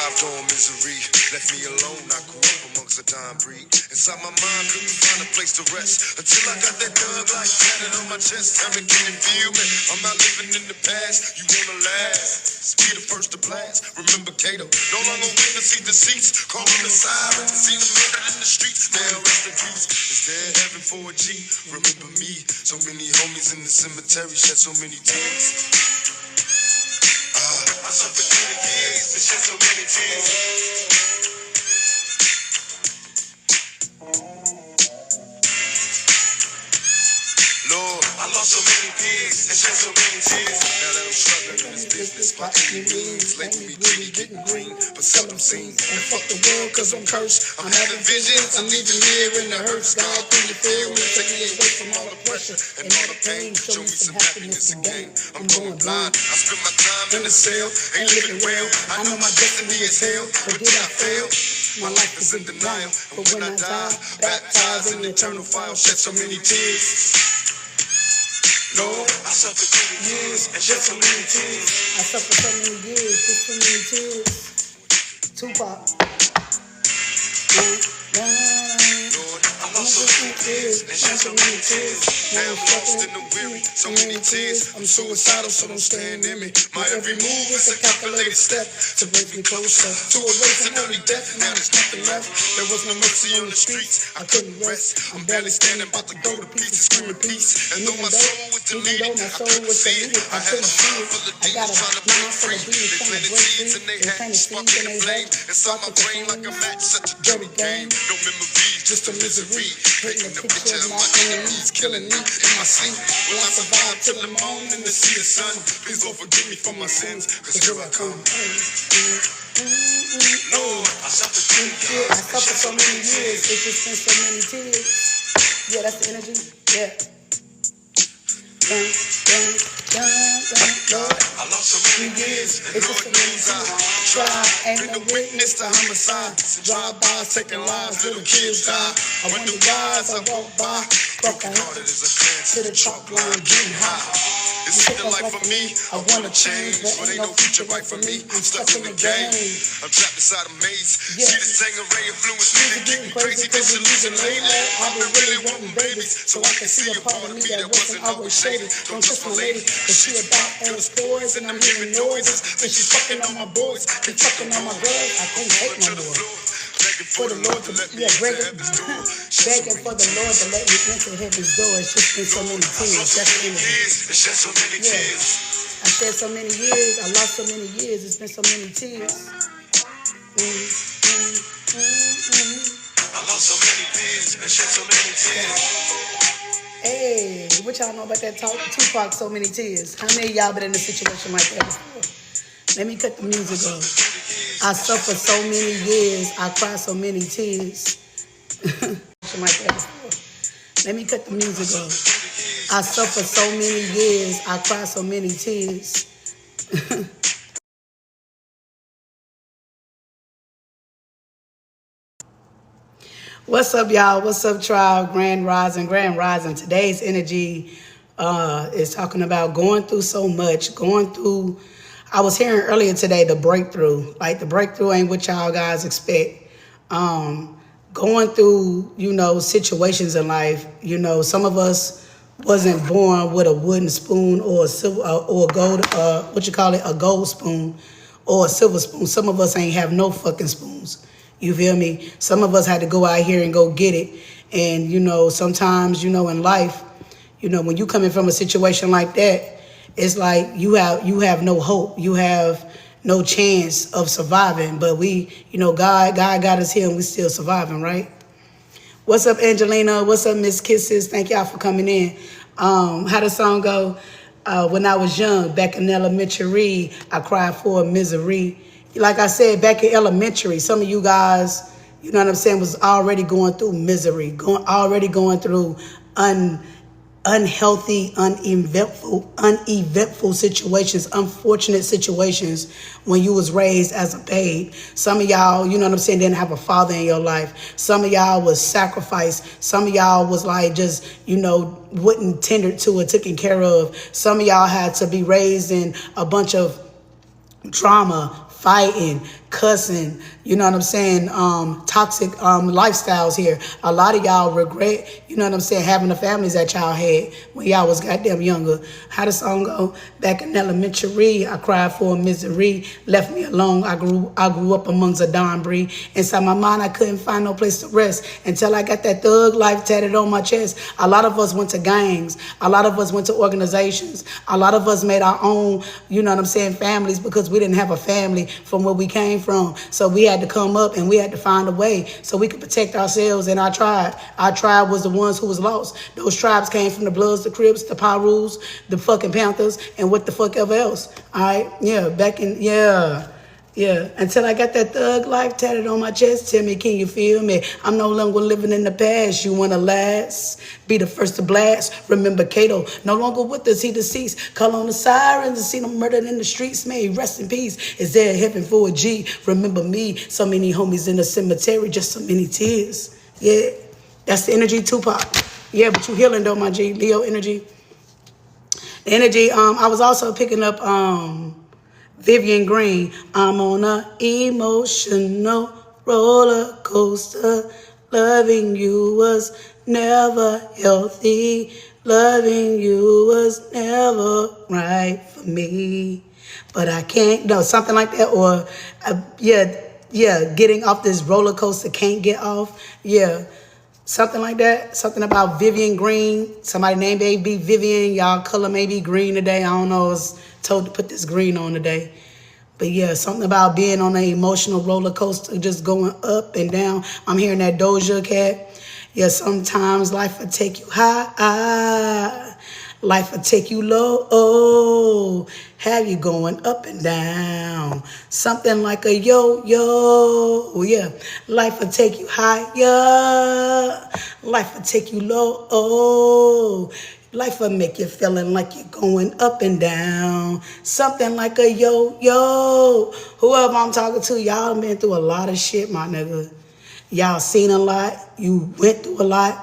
Survived on misery, left me alone. I grew up amongst a dying breed. Inside my mind, couldn't find a place to rest until I got that thug like tatted on my chest. Tell me, can you feel me? I'm not living in the past. You wanna last? Be the first to blast. Remember Kato, no longer witness see deceits. Calling the sirens, seen them murdered in the streets. Now rest in peace. Is there heaven for a G? Remember me? So many homies in the cemetery shed so many tears. I suffered through the years and shed so many tears. Lord, I lost so many peers and shed so many tears. Now that I'm struggling in this business by any means, lately really getting green, but seldom seen. And fuck the world cause I'm cursed. I'm having visions, I'm leaving here in the hearse. God, can you feel me? Take me away from all the pressure and all the pain. Show me some happiness again. I'm going blind. I spend my time in the cell, ain't living well. I know my destiny is hell, but did I fail? My life is in denial, but when I die, baptized in the eternal fire, shed so many tears. Lord, I suffered through the years and shed so many tears. I suffered so many years, just so many tears. Tupac. Lord, I lost so many tears and shed so many tears. Now I'm lost in the weary, so many tears. I'm suicidal, so don't stand in me. My every move is a calculated step to bring me closer to erasing early death. Now there's nothing left. There was no mercy on the streets. I couldn't rest. I'm barely standing, about to go to pieces, screaming peace. And though my soul was deleted, I couldn't see it. I had a mind full of demons trying to break free. They planted seeds and they had me sparking the flame inside my brain like a match. Such a dirty game. No memories, just a misery. Painting a picture of my enemies killing me in my sleep. Will I survive till the morning to see the sun? Please Lord forgive me for my sins, cause here I come. Lord, I suffered through the years. I suffered so many years, it just been so many tears. Yeah, that's the energy. Yeah. Lord, I lost so many years, and Lord knows I tried. Been a witness to homicides, drive-bys, taking lives, little kids die. I wonder why as I walk by, broken hearted as I dance to the chalk line, getting high. Is it the life for me? I wanna change, but ain't no future right for me. I'm stuck in the game. I'm trapped inside a maze. See the Tangeray influence me to get me crazy, disillusioned lately. I've been really wanting babies, so I can see a part of me that wasn't always shaded. Don't trust my lady, cause she about L's boys, and I'm hearing noises. Then she's fucking on my boys, been fucking on my girls. I can't take no more. For the Lord to let me enter heaven's door. Begging for the Lord to let me enter heaven's door. It's just been so many tears. That's the energy. It shed so many tears. I shed so many years. I lost so many years. It's been so many tears. I lost so many tears and shed so many tears. Hey, what y'all know about that Tupac, so many tears? How many of y'all been in a situation like that before? Let me cut the music off. I suffered so many years. I cried so many tears. Like that before. Let me cut the music off. I suffered so many years. I cried so many tears. What's up, y'all? What's up, tribe? Grand Rising, Grand Rising. Today's energy is talking about going through so much, going through. I was hearing earlier today the breakthrough. Like the breakthrough ain't what y'all guys expect. Going through, situations in life. Some of us wasn't born with a wooden spoon or a silver or a gold, a gold spoon or a silver spoon. Some of us ain't have no fucking spoons. You feel me? Some of us had to go out here and go get it. And, sometimes, in life, when you coming from a situation like that, it's like you have no hope. You have no chance of surviving. But God got us here and we still surviving, right? What's up, Angelina? What's up, Miss Kisses? Thank y'all for coming in. How the song go? When I was young, back in elementary, I cried for misery. Like I said, back in elementary, some of you guys, you know what I'm saying, was already going through misery, already going through unhealthy, uneventful situations, unfortunate situations when you was raised as a babe. Some of y'all, you know what I'm saying, didn't have a father in your life. Some of y'all was sacrificed. Some of y'all was like just, wasn't tended to or taken care of. Some of y'all had to be raised in a bunch of drama, fighting, cussing, you know what I'm saying, toxic lifestyles here. A lot of y'all regret, you know what I'm saying, having the families that y'all had when y'all was goddamn younger. How the song go? Back in elementary, I cried for misery, left me alone. I grew up amongst a Don Bree. Inside my mind, I couldn't find no place to rest until I got that thug life tatted on my chest. A lot of us went to gangs. A lot of us went to organizations. A lot of us made our own, you know what I'm saying, families because we didn't have a family from where we came from. So we had to come up and we had to find a way so we could protect ourselves and our tribe. Our tribe was the ones who was lost. Those tribes came from the Bloods, the Crips, the Pirus, the fucking Panthers, and what the fuck ever else. All right? Yeah, back in, yeah. Yeah, until I got that thug life tatted on my chest. Tell me, can you feel me? I'm no longer living in the past. You want to last? Be the first to blast. Remember Cato, no longer with us, he deceased. Call on the sirens and see them murdered in the streets. May he rest in peace. Is there a heaven for a G? Remember me, so many homies in the cemetery, just so many tears. Yeah, that's the energy, Tupac. Yeah, but you healing though, my G. Leo energy. The energy, I was also picking up, Vivian Green, I'm on a emotional roller coaster. Loving you was never healthy. Loving you was never right for me. But I can't, no, something like that. Or, yeah, getting off this roller coaster, can't get off. Yeah. Something like that. Something about Vivian Green. Somebody named baby Vivian. Y'all color may be green today. I don't know. I was told to put this green on today. But yeah, something about being on an emotional roller coaster, just going up and down. I'm hearing that Doja Cat. Yeah, sometimes life will take you high. Life will take you low. Oh, have you going up and down. Something like a yo-yo. Yeah, life will take you higher. Life will take you low. Oh, life will make you feeling like you're going up and down. Something like a yo-yo. Whoever I'm talking to, y'all been through a lot of shit, my nigga. Y'all seen a lot. You went through a lot.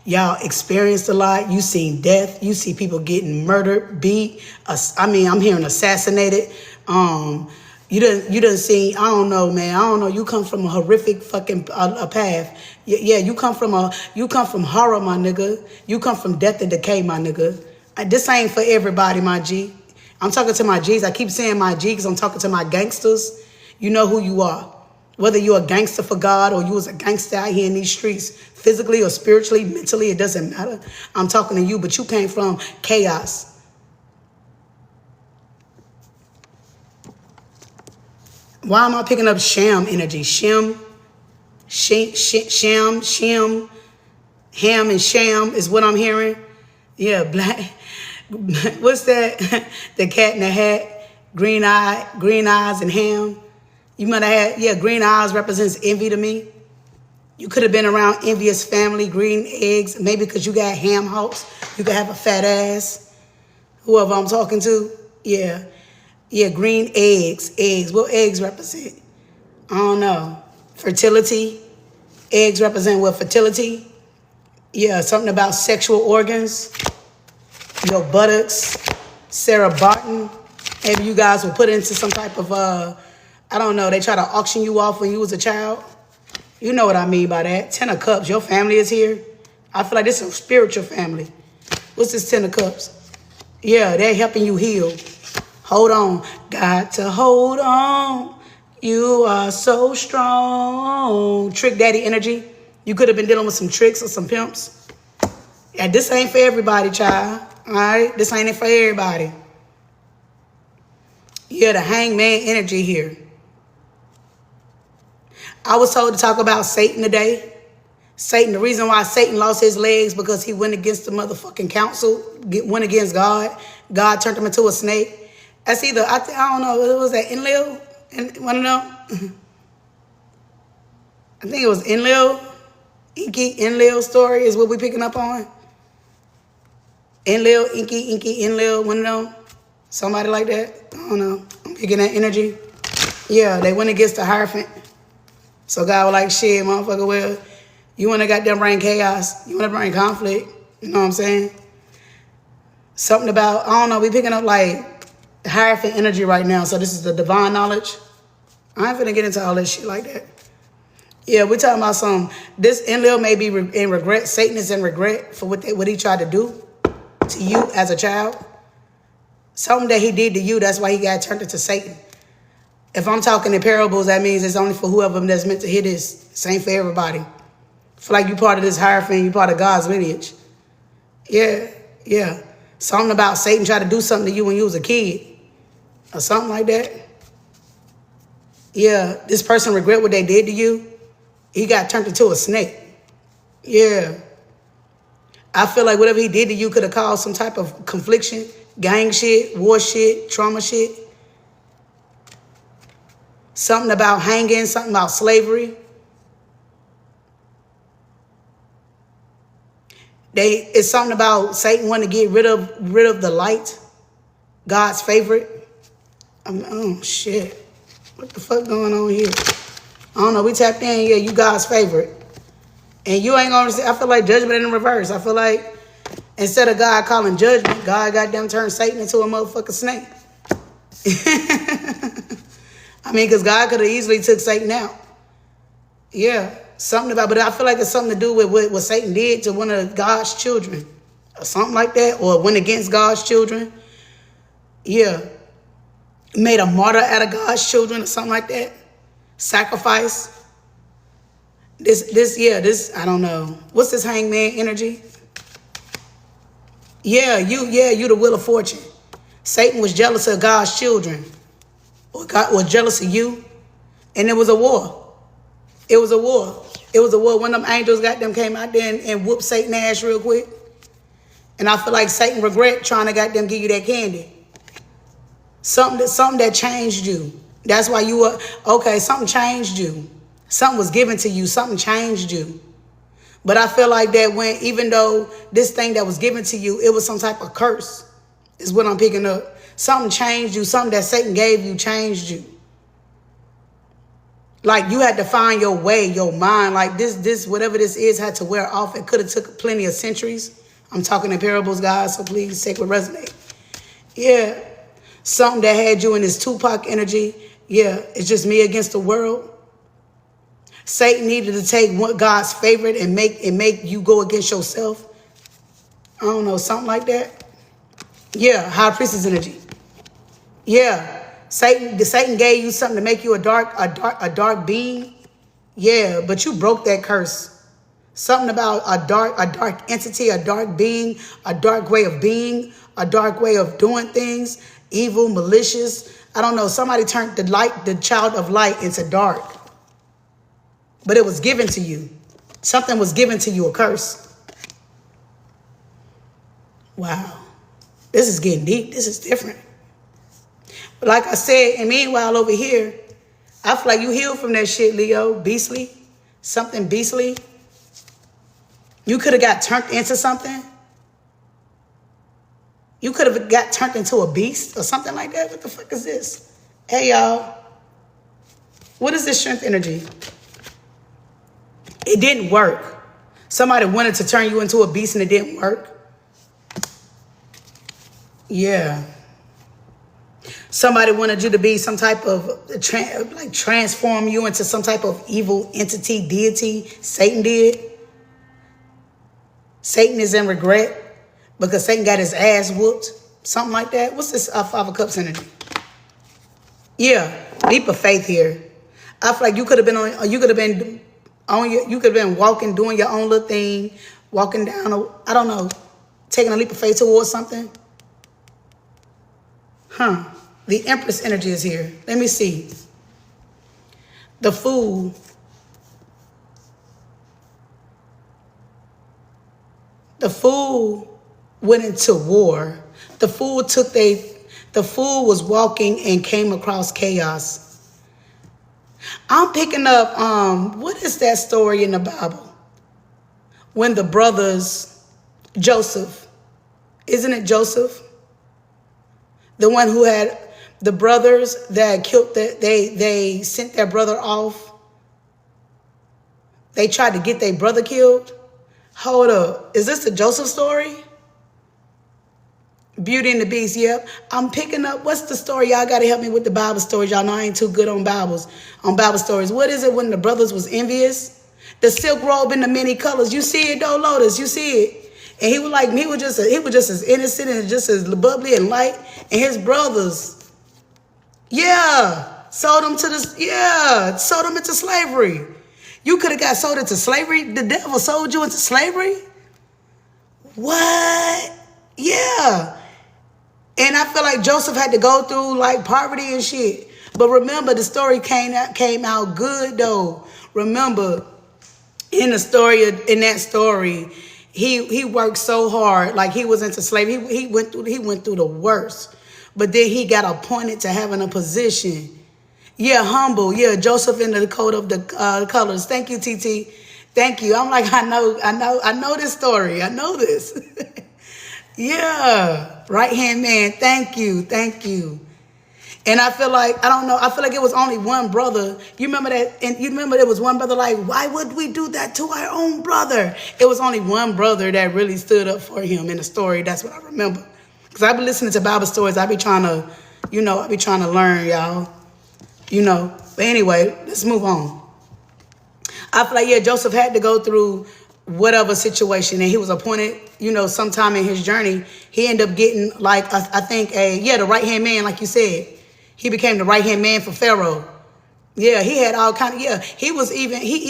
Y'all experienced a lot. You seen death. You see people getting murdered, beat. I'm hearing assassinated. You done seen, I don't know, man. I don't know. You come from a horrific fucking a path. Yeah, you come from horror, my nigga. You come from death and decay, my nigga. This ain't for everybody, my G. I'm talking to my G's. I keep saying my G because I'm talking to my gangsters. You know who you are. Whether you're a gangster for God or you was a gangster out here in these streets, physically or spiritually, mentally, it doesn't matter. I'm talking to you, but you came from chaos. Why am I picking up sham energy? Sham, ham and sham is what I'm hearing. Yeah, black. What's that? The cat in the hat, green eyes and ham. You might have had, yeah, green eyes represents envy to me. You could have been around envious family, green eggs, maybe because you got ham hocks. You could have a fat ass. Whoever I'm talking to, yeah. Yeah, green eggs. Eggs. What eggs represent? I don't know. Fertility. Eggs represent what? Fertility. Yeah, something about sexual organs. Your buttocks. Sarah Barton. Maybe you guys were put into some type of, I don't know, they try to auction you off when you was a child. You know what I mean by that. 10 of Cups, your family is here. I feel like this is a spiritual family. What's this 10 of Cups? Yeah, they're helping you heal. Hold on. Got to hold on. You are so strong. Trick daddy energy. You could have been dealing with some tricks or some pimps. Yeah, this ain't for everybody, child. All right? This ain't it for everybody. Yeah, the hangman energy here. I was told to talk about Satan today. Satan, the reason why Satan lost his legs because he went against the motherfucking council, went against God. God turned him into a snake. That's either, I don't know, what was that, Enlil? One of them? I think it was Enlil. Enlil story is what we picking up on. Enlil, Enlil, one of them. Somebody like that. I don't know. I'm picking that energy. Yeah, they went against the Hierophant. So God was like, shit, motherfucker, well, you want to goddamn bring chaos. You want to bring conflict. You know what I'm saying? Something about, I don't know, we picking up like Hierophant energy right now. So this is the divine knowledge. I ain't finna get into all that shit like that. Yeah, we're talking about this Enlil may be in regret. Satan is in regret for what he tried to do to you as a child. Something that he did to you, that's why he got turned into Satan. If I'm talking in parables, that means it's only for whoever that's meant to hear this. It's ain't for everybody. Feel like you part of this hierophant, you part of God's lineage. Yeah. Something about Satan tried to do something to you when you was a kid. Or something like that. Yeah, this person regret what they did to you. He got turned into a snake. Yeah. I feel like whatever he did to you could have caused some type of confliction, gang shit, war shit, trauma shit. Something about hanging, something about slavery. It's something about Satan wanting to get rid of the light, God's favorite. Oh shit. What the fuck going on here? I don't know. We tapped in. Yeah, you God's favorite. And you ain't gonna see. I feel like judgment in the reverse. I feel like instead of God calling judgment, God goddamn turned Satan into a motherfucking snake. I mean, because God could have easily took Satan out. Yeah, something about, but I feel like it's something to do with what Satan did to one of God's children. Or something like that. Or went against God's children. Yeah. Made a martyr out of God's children or something like that. Sacrifice. This, I don't know. What's this hangman energy? Yeah, you the wheel of fortune. Satan was jealous of God's children. Or God was jealous of you. And it was a war. It was a war. It was a war. One of them angels came out there and whooped Satan's ass real quick. And I feel like Satan regret trying to give you that candy. Something that changed you. That's why you were, okay, something changed you. Something was given to you. Something changed you. But I feel like that even though this thing that was given to you, it was some type of curse, is what I'm picking up. Something changed you. Something that Satan gave you changed you. Like you had to find your way, your mind. Like this, whatever this is, had to wear off. It could have took plenty of centuries. I'm talking in parables, guys, so please take what resonate. Yeah. Something that had you in this Tupac energy. Yeah, it's just me against the world. Satan needed to take God's favorite and make you go against yourself. I don't know, something like that. Yeah, high priestess energy. Yeah, Satan gave you something to make you a dark being. Yeah, but you broke that curse. Something about a dark entity, a dark being, a dark way of being, a dark way of doing things, evil, malicious. I don't know. Somebody turned the child of light into dark. But it was given to you. Something was given to you, a curse. Wow. This is getting deep. This is different. But like I said, and meanwhile over here, I feel like you healed from that shit, Leo. Beastly. Something beastly. You could have got turned into something. You could have got turned into a beast or something like that. What the fuck is this? Hey, y'all. What is this strength energy? It didn't work. Somebody wanted to turn you into a beast and it didn't work. Yeah. Somebody wanted you to be some type of, transform you into some type of evil entity, deity. Satan did. Satan is in regret because Satan got his ass whooped. Something like that. What's this Five of Cups energy? Yeah. Leap of faith here. I feel like you could have been walking, doing your own little thing, walking down, I don't know, taking a leap of faith towards something. The Empress energy is here. Let me see. The Fool. The Fool went into war. The Fool was walking and came across chaos. I'm picking up, what is that story in the Bible? When the brothers, Joseph, isn't it Joseph? The one who had the brothers that killed, they sent their brother off. They tried to get their brother killed. Hold up. Is this the Joseph story? Beauty and the Beast, yep. I'm picking up, what's the story? Y'all got to help me with the Bible stories. Y'all know I ain't too good on Bible stories. What is it when the brothers was envious? The silk robe in the many colors. You see it though, Lotus? You see it? And he was like, he was just as innocent and just as bubbly and light. And his brothers, sold him into slavery. You could have got sold into slavery. The devil sold you into slavery? What? Yeah. And I feel like Joseph had to go through like poverty and shit. But remember, the story came out good though. Remember, in that story, he worked so hard, like he was into slavery. He went through the worst. But then he got appointed to having a position. Yeah, humble. Yeah, Joseph in the coat of the colors. Thank you, TT. Thank you. I'm like, I know this story. I know this. Yeah, right-hand man. Thank you. And I feel like, I feel like it was only one brother. You remember that? And you remember there was one brother like, why would we do that to our own brother? It was only one brother that really stood up for him in the story. That's what I remember. Because I be listening to Bible stories. I be trying to learn, y'all. But anyway, let's move on. I feel like, Joseph had to go through whatever situation, and he was appointed, sometime in his journey. He ended up getting, like, I think the right-hand man, like you said. He became the right-hand man for Pharaoh. Yeah, he had all kind of, he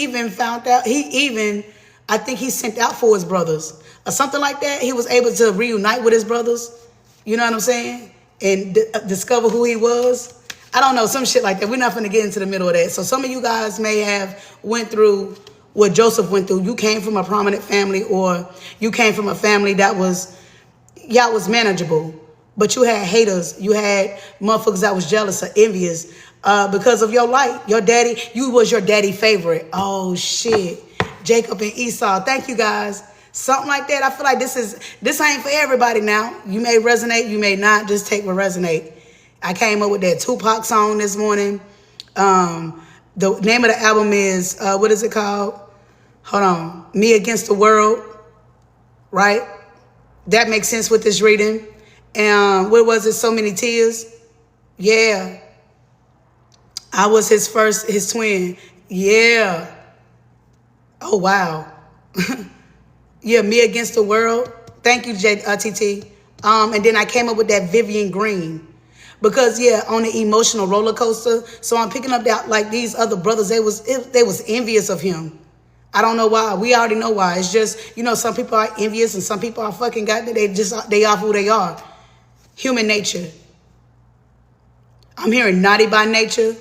even found out, I think he sent out for his brothers or something like that. He was able to reunite with his brothers, you know what I'm saying? And discover who he was. I don't know, some shit like that. We're not going to get into the middle of that. So some of you guys may have went through what Joseph went through. You came from a prominent family, or you came from a family that was manageable. But you had haters. You had motherfuckers that was jealous or envious because of your light. Your daddy, you was your daddy favorite. Oh, shit. Jacob and Esau. Thank you, guys. Something like that. I feel like this ain't for everybody now. You may resonate. You may not. Just take what resonate. I came up with that Tupac song this morning. The name of the album is, what is it called? Hold on. Me Against the World. Right? That makes sense with this reading. And what was it? So Many Tears. Yeah. I was his twin. Yeah. Oh, wow. Yeah, Me Against the World. Thank you, TT. And then I came up with that Vivian Green. Because, on the emotional roller coaster. So I'm picking up that, like, these other brothers, they was envious of him. I don't know why. We already know why. It's just, some people are envious and some people are fucking they are who they are. Human nature. I'm hearing naughty by nature.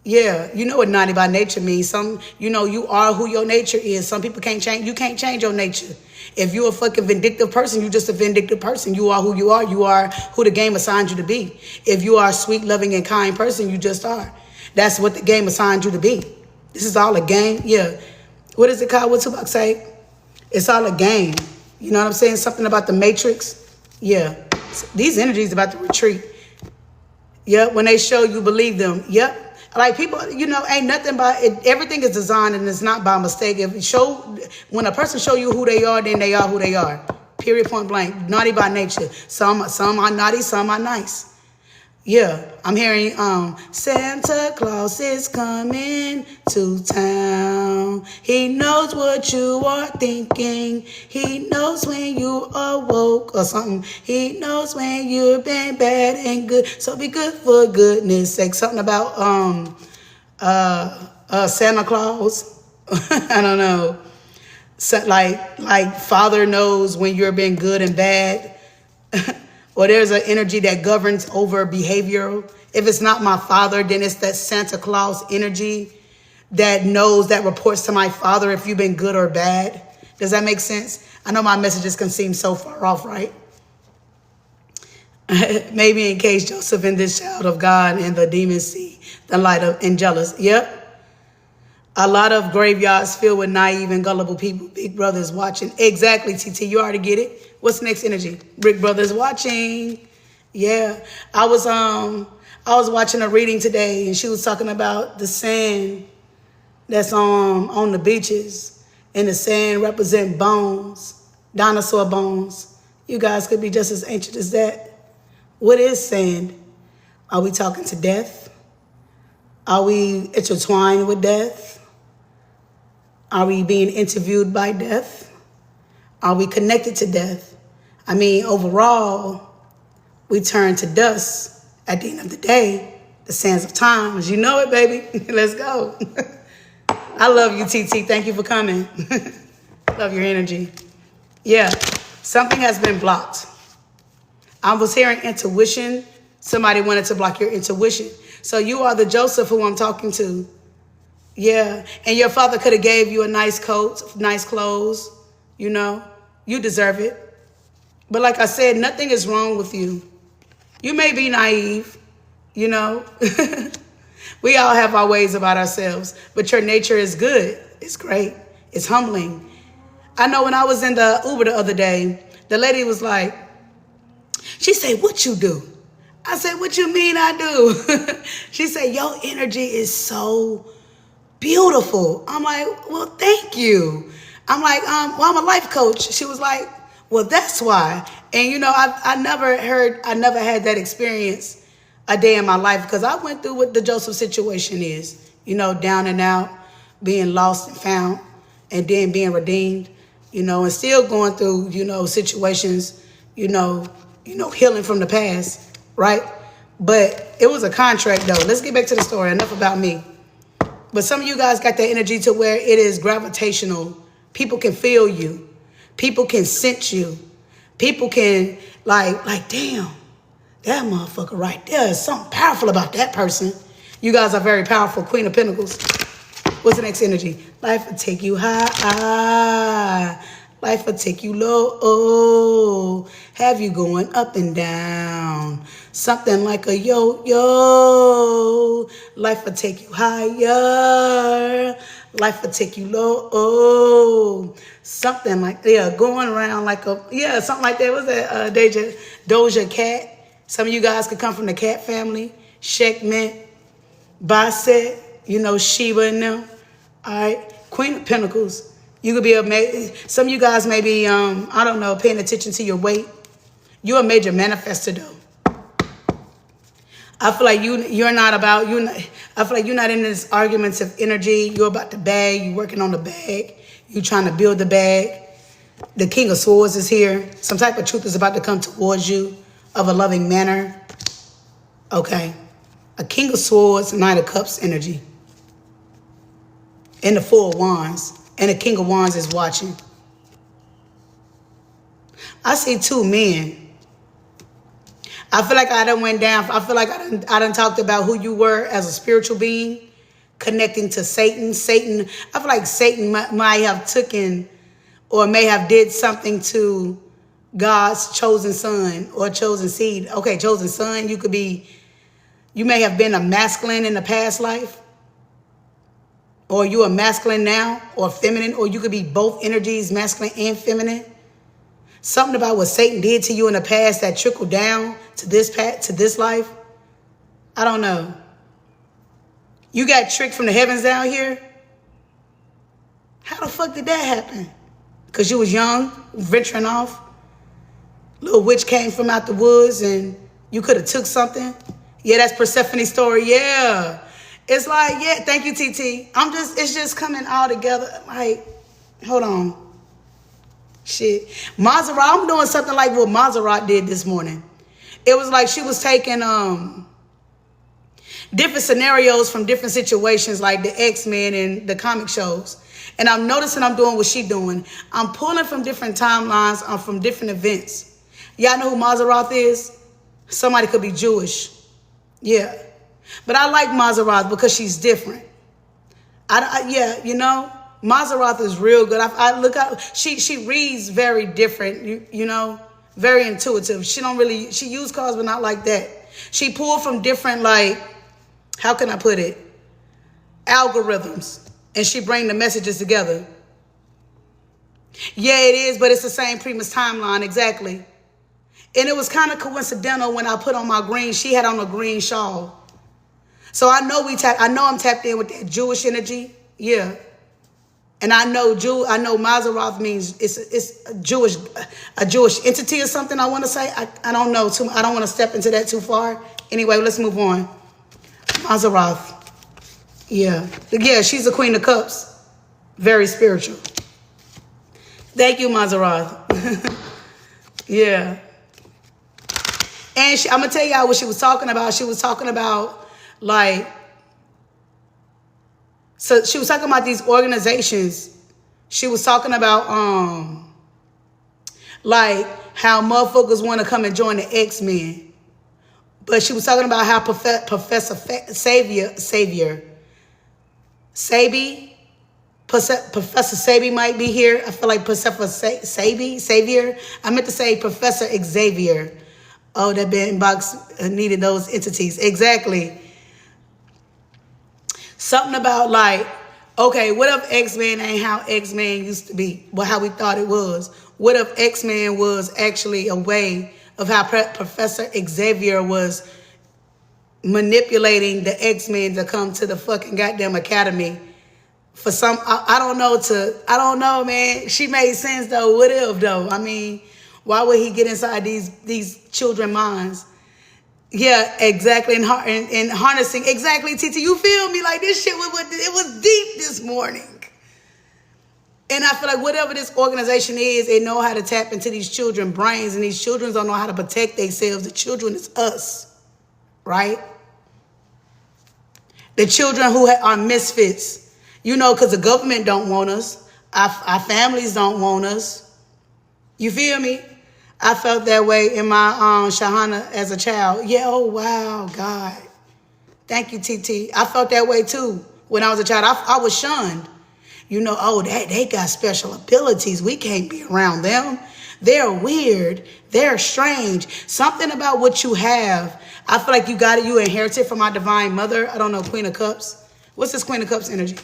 Yeah, you know what naughty by nature means. You are who your nature is. Some people can't change. You can't change your nature. If you're a fucking vindictive person, you're just a vindictive person. You are who you are. You are who the game assigned you to be. If you are a sweet, loving, and kind person, you just are. That's what the game assigned you to be. This is all a game. Yeah. What is it called? What Tupac say? It's all a game. You know what I'm saying? Something about the Matrix. Yeah. These energies about to retreat. Yep. When they show you, believe them. Yep. Like people, ain't nothing by it. Everything is designed and it's not by mistake. When a person show you who they are, then they are who they are. Period, point blank. Naughty by nature. Some are naughty, some are nice. Yeah, I'm hearing Santa Claus is coming to town. He knows what you are thinking. He knows when you awoke or something. He knows when you've been bad and good. So be good for goodness sake. Something about Santa Claus. I don't know. So, like Father knows when you're being good and bad. Or there's an energy that governs over behavior. If it's not my father, then it's that Santa Claus energy that reports to my father if you've been good or bad. Does that make sense? I know my messages can seem so far off, right? Maybe in case Joseph and this child of God and the demons see the light of and jealous. Yep. A lot of graveyards filled with naive and gullible people. Big Brother is watching. Exactly, TT. You already get it. What's the next energy? Big Brother is watching. Yeah. I was watching a reading today, and she was talking about the sand that's on the beaches, and the sand represent bones, dinosaur bones. You guys could be just as ancient as that. What is sand? Are we talking to death? Are we intertwined with death? Are we being interviewed by death? Are we connected to death? I mean, overall, we turn to dust at the end of the day, the sands of time. As you know it, baby. Let's go. I love you, TT. Thank you for coming. Love your energy. Yeah, something has been blocked. I was hearing intuition. Somebody wanted to block your intuition. So you are the Joseph who I'm talking to. Yeah, and your father could have gave you a nice coat, nice clothes, you know. You deserve it. But like I said, nothing is wrong with you. You may be naive, you know. We all have our ways about ourselves, but your nature is good. It's great. It's humbling. I know when I was in the Uber the other day, the lady was like, she said, what you do? I said, what you mean I do? She said, your energy is so beautiful. I'm like, well, thank you. I'm like, well, I'm a life coach. She was like, well, that's why. And you know, I never had that experience a day in my life because I went through what the Joseph situation is, you know, down and out, being lost and found, and then being redeemed, you know, and still going through, you know, situations, you know, healing from the past, right? But it was a contract though. Let's get back to the story. Enough about me. But some of you guys got that energy to where it is gravitational. People can feel you. People can sense you. People can like, damn, that motherfucker right there is something powerful about that person. You guys are very powerful. Queen of Pentacles. What's the next energy? Life will take you high. Life will take you low. Oh, have you going up and down. Something like a yo-yo. Life will take you higher. Life will take you low. Oh, something like, yeah, going around like a, yeah, something like that. What's that? Doja Cat. Some of you guys could come from the Cat family. Shekhmet, Baset, you know, Sheba and them. All right. Queen of Pentacles. You could be some of you guys may be, I don't know, paying attention to your weight. You're a major manifester though. I feel like you're not about, I feel like you're not in this arguments of energy. You're about the bag. You're working on the bag. You're trying to build the bag. The King of Swords is here. Some type of truth is about to come towards you of a loving manner. Okay. A King of Swords, Knight of Cups energy. And the Four of Wands. And the King of Wands is watching. I see two men. I feel like I done went down. I feel like I done talked about who you were as a spiritual being, connecting to Satan. Satan, I feel like Satan might have taken or may have did something to God's chosen son or chosen seed. Okay, chosen son, you may have been a masculine in the past life. Or you are masculine now, or feminine, or you could be both energies, masculine and feminine. Something about what Satan did to you in the past that trickled down to this life. I don't know. You got tricked from the heavens down here? How the fuck did that happen? Because you was young, venturing off. Little witch came from out the woods and you could have took something. Yeah, that's Persephone's story, yeah. It's like, yeah, thank you, TT. It's just coming all together. Like, hold on. Shit. Maserati, I'm doing something like what Maserati did this morning. It was like she was taking different scenarios from different situations, like the X-Men and the comic shows. And I'm noticing I'm doing what she's doing. I'm pulling from different timelines, from different events. Y'all know who Maserati is? Somebody could be Jewish. Yeah. But I like Maserati because she's different. Yeah, you know, Maserati is real good. I look at, she reads very different, you know, very intuitive. She used cars, but not like that. She pulled from different, like, how can I put it? Algorithms. And she bring the messages together. Yeah, it is, but it's the same previous timeline, exactly. And it was kind of coincidental when I put on my green, she had on a green shawl. So I know I'm tapped in with that Jewish energy. Yeah. And I know Maseroth means it's a Jewish entity or something. I want to say I don't know too. I don't want to step into that too far. Anyway, let's move on. Maseroth, yeah, she's the Queen of Cups, very spiritual. Thank you, Maseroth. Yeah, and I'm gonna tell y'all what she was talking about. She was talking about so she was talking about these organizations. She was talking about how motherfuckers want to come and join the X-Men. But she was talking about how Professor Sabi might be here. I feel like Professor Xavier. I meant to say Professor Xavier. Oh, that inbox needed those entities. Exactly. Something about okay, what if X-Men ain't how X-Men used to be, but how we thought it was? What if X-Men was actually a way of how Professor Xavier was manipulating the X-Men to come to the fucking goddamn academy for some, I don't know, man. She made sense though. What if though? I mean, why would he get inside these children's minds? Yeah, exactly. And harnessing, exactly, TT. You feel me? Like this shit, it was deep this morning. And I feel like whatever this organization is, they know how to tap into these children's brains, and these children don't know how to protect themselves. The children is us, right? The children who are misfits, because the government don't want us. Our families don't want us. You feel me? I felt that way in my Shahana as a child. Yeah, oh, wow, God. Thank you, TT. I felt that way, too, when I was a child. I was shunned. They got special abilities. We can't be around them. They're weird. They're strange. Something about what you have. I feel like you inherited from my divine mother. I don't know, Queen of Cups. What's this Queen of Cups energy?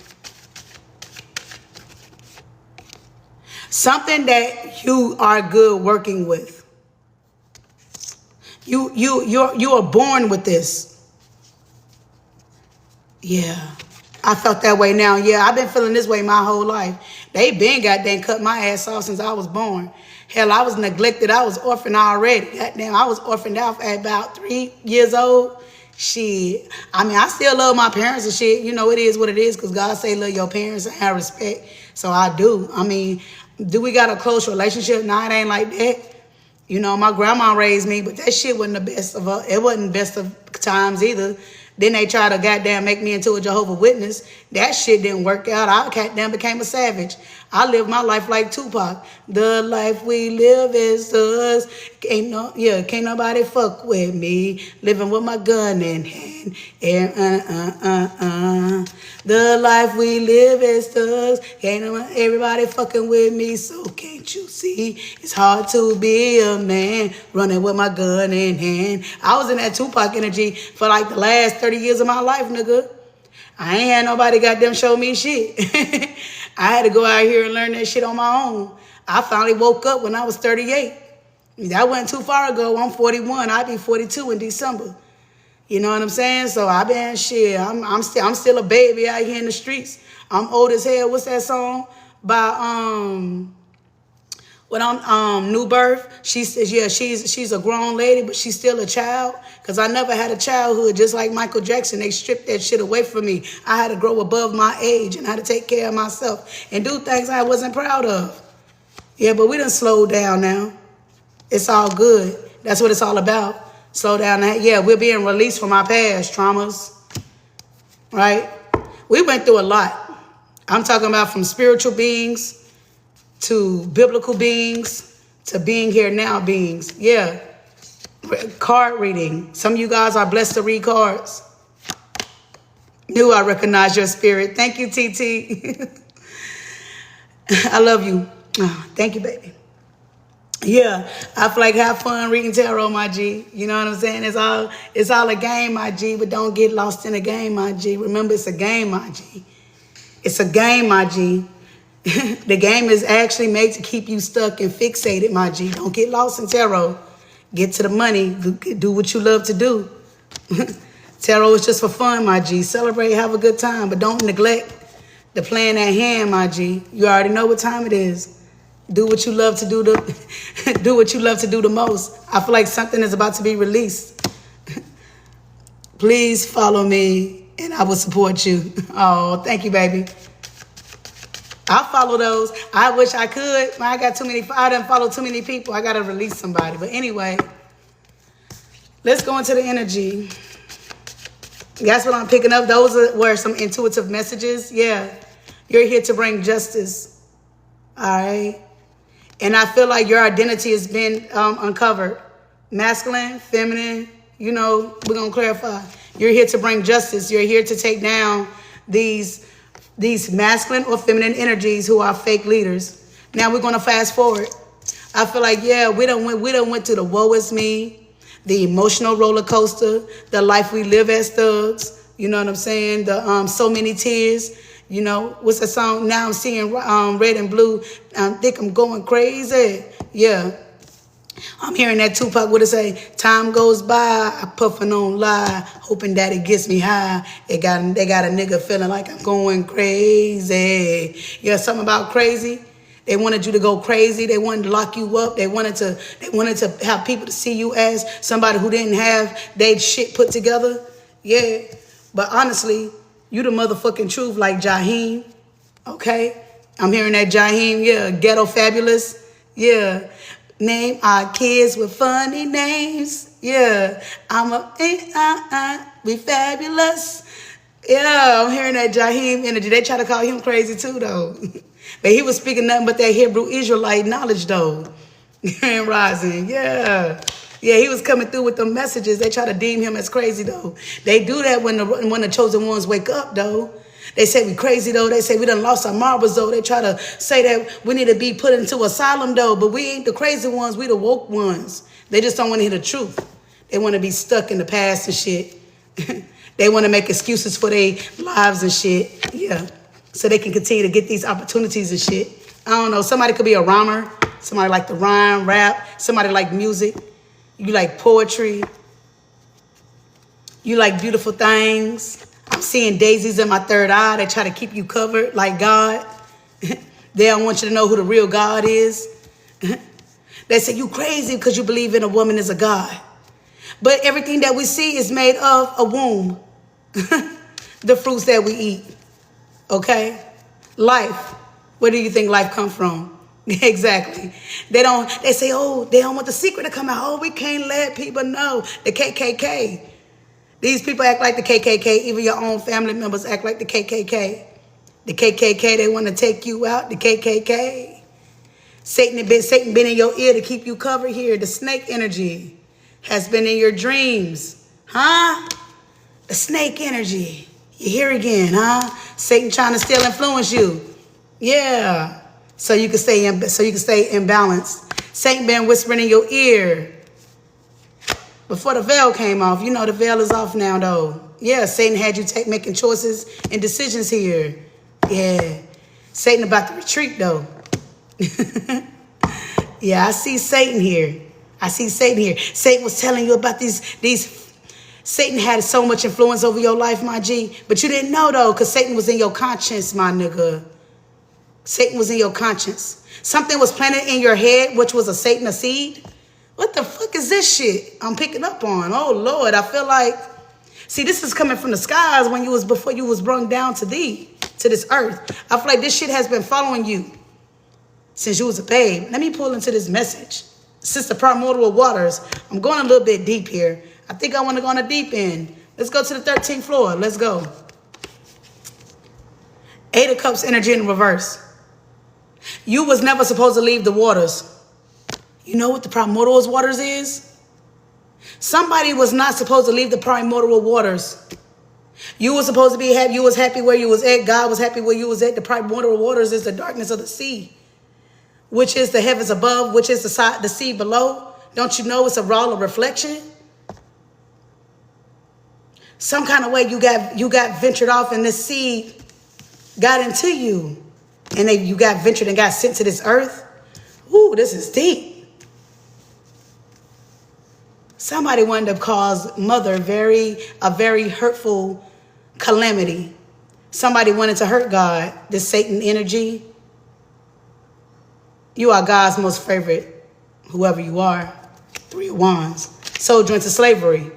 Something that you are good working with. You are born with this. Yeah. I felt that way now. Yeah, I've been feeling this way my whole life. They been goddamn cut my ass off since I was born. Hell, I was neglected. I was orphaned already. Goddamn, I was orphaned out at about 3 years old. Shit. I mean, I still love my parents and shit. It is what it is because God say love your parents and have respect. So I do. I mean, do we got a close relationship? Nah, it ain't like that. My grandma raised me, but that shit wasn't the best of it wasn't best of times either. Then they try to goddamn make me into a Jehovah's Witness. That shit didn't work out. I goddamn became a savage. I lived my life like Tupac. The life we live is us. Can't nobody fuck with me. Living with my gun in hand. The life we live is us. Can't everybody fucking with me. So can't you see? It's hard to be a man running with my gun in hand. I was in that Tupac energy for like the last 30 years of my life, nigga. I ain't had nobody goddamn show me shit. I had to go out here and learn that shit on my own. I finally woke up when I was 38. That wasn't too far ago. I'm 41. I'll be 42 in December. You know what I'm saying? So I been shit. I'm still a baby out here in the streets. I'm old as hell. What's that song by New Birth? She says, yeah, she's a grown lady, but she's still a child. Because I never had a childhood just like Michael Jackson. They stripped that shit away from me. I had to grow above my age and had to take care of myself and do things I wasn't proud of. Yeah, but we done slowed down now. It's all good. That's what it's all about. Slow down. Yeah, we're being released from our past traumas. Right? We went through a lot. I'm talking about from spiritual beings to biblical beings to being here now beings. Yeah. Card reading. Some of you guys are blessed to read cards. Knew I recognize your spirit. Thank you, TT. I love you. Oh, thank you, baby. Yeah, I feel like have fun reading tarot, my G. You know what I'm saying? It's all a game, my G, but don't get lost in the game, my G. Remember, it's a game, my G. It's a game, my G. The game is actually made to keep you stuck and fixated, my G. Don't get lost in tarot. Get to the money. Do what you love to do. Tarot is just for fun, my G. Celebrate, have a good time, but don't neglect The plan at hand, my G. You already know what time it is. Do what you love to do do what you love to do the most. I feel like something is about to be released. Please follow me and I will support you. Oh, thank you, baby. I'll follow those. I wish I could. I got too many. I didn't follow too many people. I got to release somebody. But anyway, let's go into the energy. That's what I'm picking up. Those were some intuitive messages. Yeah. You're here to bring justice. All right. And I feel like your identity has been uncovered. Masculine, feminine, you know, we're going to clarify. You're here to bring justice. You're here to take down these masculine or feminine energies who are fake leaders. Now we're going to fast forward. I feel like, yeah, we done went to the woe is me, the emotional roller coaster, the life we live as thugs. You know what I'm saying? The so many tears. You know, what's the song? Now I'm seeing red and blue. I think I'm going crazy. Yeah. I'm hearing that Tupac would say, time goes by, I puffing on lie, hoping that it gets me high. They got a nigga feeling like I'm going crazy. Yeah, something about crazy. They wanted you to go crazy. They wanted to lock you up. They wanted to have people to see you as somebody who didn't have their shit put together. Yeah. But honestly, you the motherfucking truth, like Jaheim. Okay? I'm hearing that Jaheim, yeah, ghetto fabulous. Yeah. Name our kids with funny names. Yeah. We fabulous. Yeah, I'm hearing that Jaheim energy. They try to call him crazy too, though. But he was speaking nothing but that Hebrew Israelite knowledge, though. And rising, yeah. Yeah, he was coming through with the messages. They try to deem him as crazy, though. They do that when the chosen ones wake up, though. They say we crazy, though. They say we done lost our marbles, though. They try to say that we need to be put into asylum, though. But we ain't the crazy ones. We the woke ones. They just don't want to hear the truth. They want to be stuck in the past and shit. They want to make excuses for their lives and shit. Yeah. So they can continue to get these opportunities and shit. I don't know. Somebody could be a rhymer. Somebody like to rhyme, rap. Somebody like music. You like poetry. You like beautiful things. I'm seeing daisies in my third eye. They try to keep you covered like God. They don't want you to know who the real God is. They say you crazy because you believe in a woman as a God. But everything that we see is made of a womb. The fruits that we eat. Okay? Life. Where do you think life come from? Exactly. They say, oh, they don't want the secret to come out. Oh, we can't let people know. The KKK. These people act like the KKK. Even your own family members act like the KKK. The KKK, they want to take you out. The KKK. Satan been in your ear to keep you covered here. The snake energy has been in your dreams. Huh? The snake energy. You hear again, huh? Satan trying to still influence you. Yeah. So you can stay imbalanced. Satan been whispering in your ear. Before the veil came off, you know the veil is off now, though. Yeah, Satan had you making choices and decisions here. Yeah. Satan about to retreat, though. Yeah, I see Satan here. I see Satan here. Satan was telling you about these. Satan had so much influence over your life, my G. But you didn't know, though, because Satan was in your conscience, my nigga. Satan was in your conscience. Something was planted in your head, which was a seed. What the fuck is this shit I'm picking up on? Oh, Lord, I feel like... See, this is coming from the skies before you was brung down to this earth. I feel like this shit has been following you since you was a babe. Let me pull into this message. Since the primordial waters, I'm going a little bit deep here. I think I want to go on a deep end. Let's go to the 13th floor. Let's go. 8 of Cups energy in reverse. You was never supposed to leave the waters. You know what the primordial waters is? Somebody was not supposed to leave the primordial waters. You was supposed to be happy. You was happy where you was at. God was happy where you was at. The primordial waters is the darkness of the sea, which is the heavens above, which is the sea below. Don't you know it's a raw reflection? Some kind of way you got ventured off and this seed got into you. And you got ventured and got sent to this earth. Ooh, this is deep. Somebody wanted to cause mother a very hurtful calamity. somebody wanted to hurt God, this Satan energy. You are God's most favorite, whoever you are. 3 of Wands. Sold you into slavery.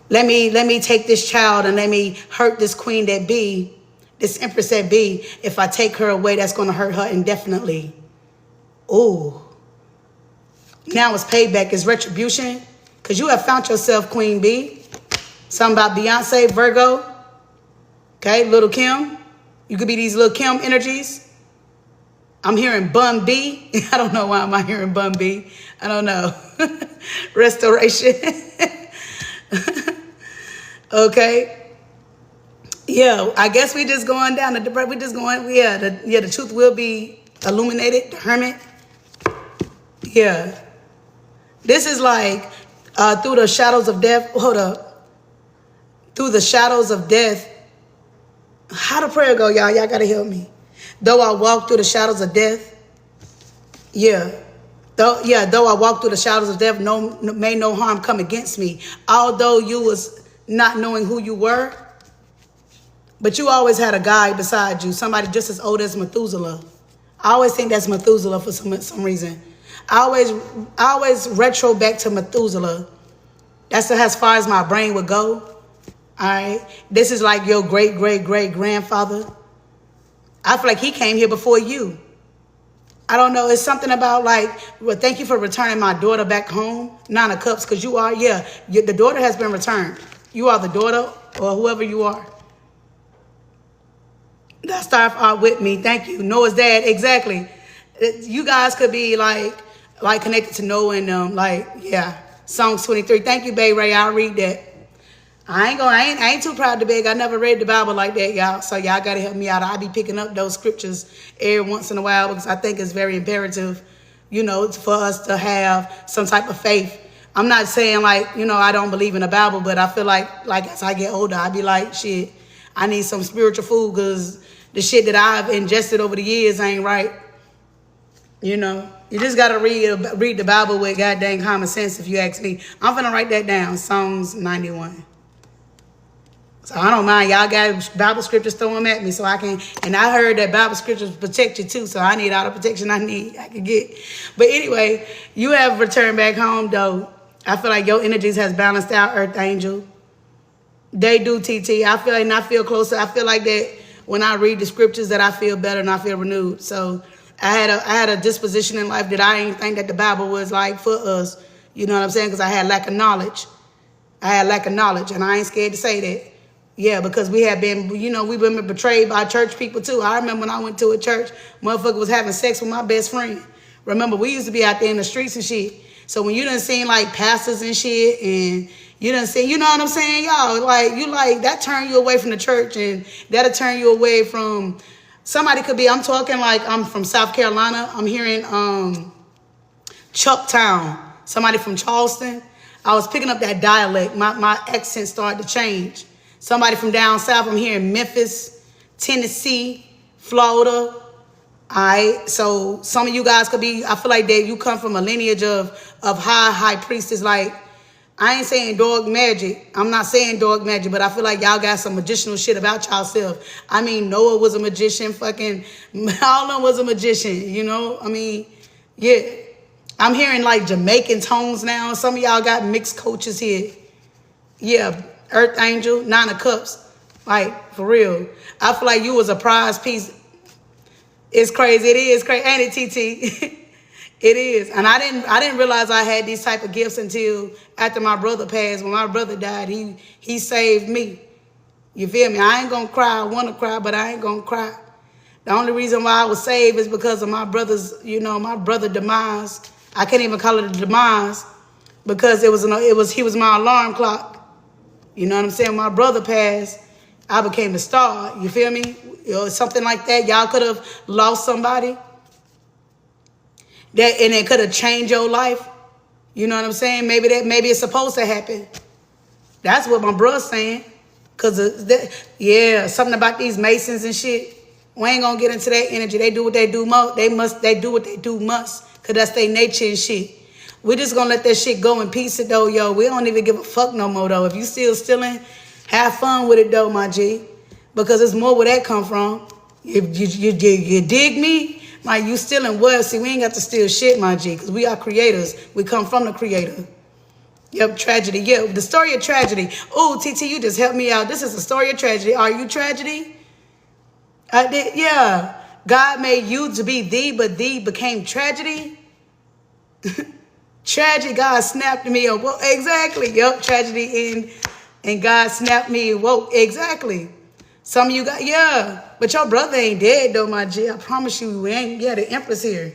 Let me take this child and let me hurt this queen that be, this empress that be. If I take her away, that's going to hurt her indefinitely. Ooh. Now it's payback, it's retribution. Because you have found yourself, Queen B. Something about Beyonce, Virgo. Okay, Little Kim. You could be these Little Kim energies. I'm hearing Bun B. I don't know why am I hearing Bun B. I don't know. Restoration. Okay. Yeah, I guess we just going down the, we just going, yeah, the truth will be illuminated, the hermit. Yeah. This is like through the shadows of death. Hold up. Through the shadows of death. How the prayer go, y'all? Y'all got to help me. Though I walk through the shadows of death. Yeah. Though I walk through the shadows of death, may no harm come against me. Although you was not knowing who you were, but you always had a guide beside you, somebody just as old as Methuselah. I always think that's Methuselah for some reason. I always retro back to Methuselah. That's as far as my brain would go. All right. This is like your great-great-great-grandfather. I feel like he came here before you. I don't know. It's something about like, well, thank you for returning my daughter back home. 9 of Cups, because you are, the daughter has been returned. You are the daughter or whoever you are. That started off with me. Thank you. Noah's dad. Exactly. You guys could be like connected to Noah and them. Like, yeah. Psalms 23. Thank you, Bay Ray. I'll read that. I ain't too proud to beg. I never read the Bible like that, y'all. So y'all got to help me out. I'll be picking up those scriptures every once in a while because I think it's very imperative, for us to have some type of faith. I'm not saying like, I don't believe in the Bible, but I feel like as I get older, I be like, shit, I need some spiritual food because the shit that I've ingested over the years ain't right. You just got to read the Bible with goddamn common sense if you ask me. I'm going to write that down, Psalms 91. So I don't mind. Y'all got Bible scriptures, throw them at me so I can. And I heard that Bible scriptures protect you too. So I need all the protection I can get. But anyway, you have returned back home though. I feel like your energies has balanced out, Earth Angel. They do, TT. I feel like, and I feel closer. I feel like that when I read the scriptures that I feel better and I feel renewed. So I had a disposition in life that I didn't think that the Bible was like for us. You know what I'm saying? Because I had lack of knowledge. And I ain't scared to say that. Yeah, because we have been, we've been betrayed by church people too. I remember when I went to a church, motherfucker was having sex with my best friend. Remember, we used to be out there in the streets and shit. So when you done seen like pastors and shit and you done seen, you know what I'm saying, y'all? Like, that turn you away from the church and that'll turn you away from, somebody could be, I'm talking like I'm from South Carolina. I'm hearing Chucktown, somebody from Charleston. I was picking up that dialect. My accent started to change. Somebody from down south, I'm hearing Memphis, Tennessee, Florida. All right, so some of you guys could be, I feel like that you come from a lineage of high priestess. Like, I ain't saying dog magic. I'm not saying dog magic, but I feel like y'all got some magicianal shit about y'allself. I mean, Noah was a magician, fucking, all of them was a magician, yeah. I'm hearing like Jamaican tones now. Some of y'all got mixed coaches here. Yeah. Earth Angel, 9 of Cups, like for real. I feel like you was a prize piece. It's crazy. It is crazy, ain't it, TT? It is, and I didn't realize I had these type of gifts until after my brother passed. When my brother died, he saved me. You feel me? I ain't gonna cry. I want to cry, but I ain't gonna cry. The only reason why I was saved is because of my brother's, my brother demise. I can't even call it a demise because he was my alarm clock. You know what I'm saying? When my brother passed, I became a star. You feel me? Something like that. Y'all could have lost somebody. And it could have changed your life. You know what I'm saying? Maybe it's supposed to happen. That's what my brother's saying. Because, something about these Masons and shit. We ain't going to get into that energy. They do what they do most. They do what they do must. Because that's their nature and shit. We're just going to let that shit go in peace, though, yo. We don't even give a fuck no more, though. If you still stealing, have fun with it, though, my G. because it's more where that come from. You dig me? Like, you stealing what? See, we ain't got to steal shit, my G, because we are creators. We come from the creator. Yep, tragedy. Yeah, the story of tragedy. Oh, TT, you just helped me out. This is the story of tragedy. Are you tragedy? I did, yeah. God made you to be thee, but thee became tragedy. Tragedy, God snapped me and woke. Exactly. Yep, tragedy and God snapped me and woke. Exactly. Some of you got, yeah. But your brother ain't dead though, my G. I promise you, we ain't. Yeah, the Empress here.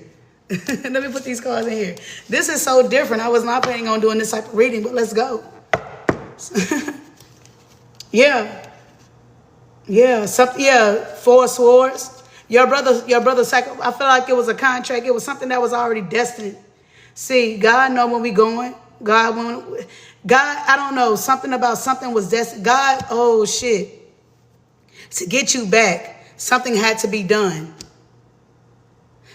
Let me put these cards in here. This is so different. I was not planning on doing this type of reading, but let's go. Yeah. Yeah. Something. Yeah. Four of Swords. Your brother. I feel like it was a contract. It was something that was already destined. See, God know when we going. God, I don't know. Something about something was destined. God, oh shit. To get you back, something had to be done.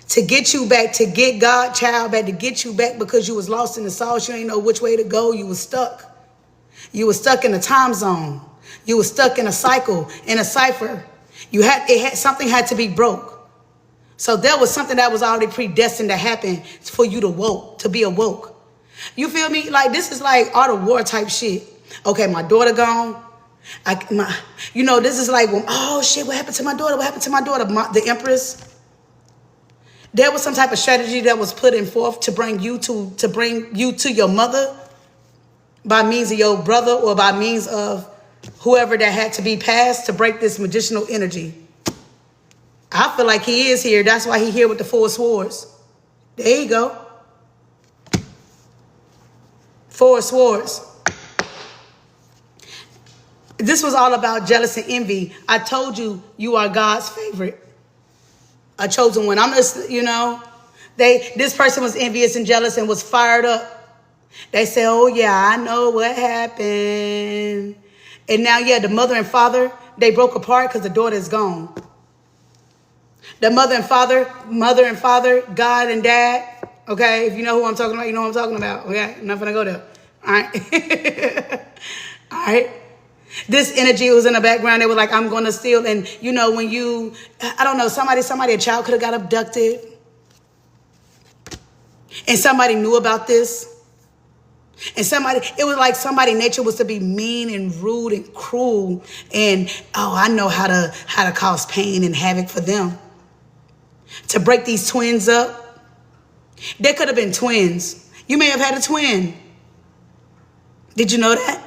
To get you back, to get God, child back, to get you back because you was lost in the sauce. You ain't know which way to go. You was stuck. You was stuck in a time zone. You was stuck in a cycle, in a cipher. Something had to be broke. So there was something that was already predestined to happen for you to be awoke. You feel me? Like, this is like art of war type shit. Okay, my daughter gone. This is like, oh shit, what happened to my daughter? What happened to my daughter? The Empress. There was some type of strategy that was put in forth to bring you to your mother by means of your brother or by means of whoever that had to be passed to break this medicinal energy. I feel like he is here. That's why he's here with the Four of Swords. There you go. Four of Swords. This was all about jealous and envy. I told you, you are God's favorite. A chosen one. I'm just, this person was envious and jealous and was fired up. They said, oh yeah, I know what happened. And now, yeah, the mother and father, they broke apart because the daughter is gone. The mother and father, God and dad. Okay, if you know who I'm talking about, you know what I'm talking about. Okay, I'm not gonna go there. All right. All right. This energy was in the background. They were like, I'm going to steal. And, when I don't know, a child could have got abducted. And somebody knew about this. And it was like nature was to be mean and rude and cruel. And, I know how to cause pain and havoc for them. To break these twins up. They could have been twins. You may have had a twin. Did you know that?